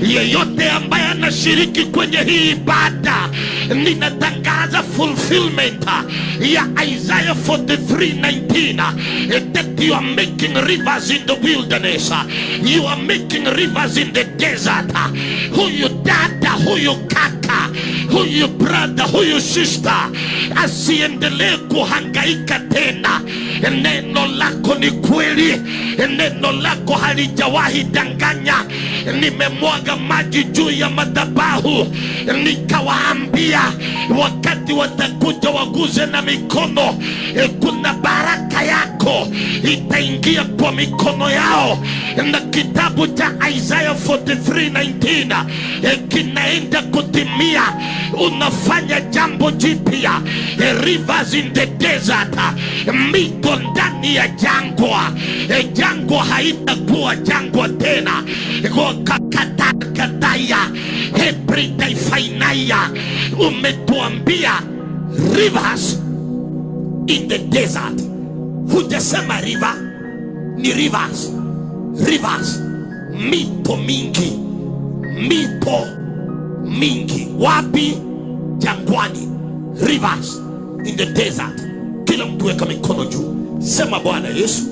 Yeyote ambaye anashiriki kwenye hii ibada, ninatangaza fulfillment ya Isaiah 43:19, that you are making rivers in the wilderness, you are making rivers in the desert. Huyu dada, huyu kaka, huyu brother, huyu sister asiendelee kuhangaika tena. Neno lako ni kweli, neno lako halijawahi danganya. Nimemwaga maji juu ya madhabahu, nikawaambia wakati watakuja waguze na mikono, kuna baraka yako itaingia kwa mikono yao. Na kitabu cha Isaiah 43:19 kinaenda kutimia. Unafanya jambo jipya, rivers in the desert, mito ndani ya jangwa. Jangwa haitakuwa jangwa tena. Kakataya hebridaifainaya, umetuambia rivers in the desert. Hujasema river, ni rivers. Rivers, mito mingi, mito mingi. Wapi? Jangwani. Rivers in the desert. Kila mtu weka mikono juu, sema Bwana Yesu,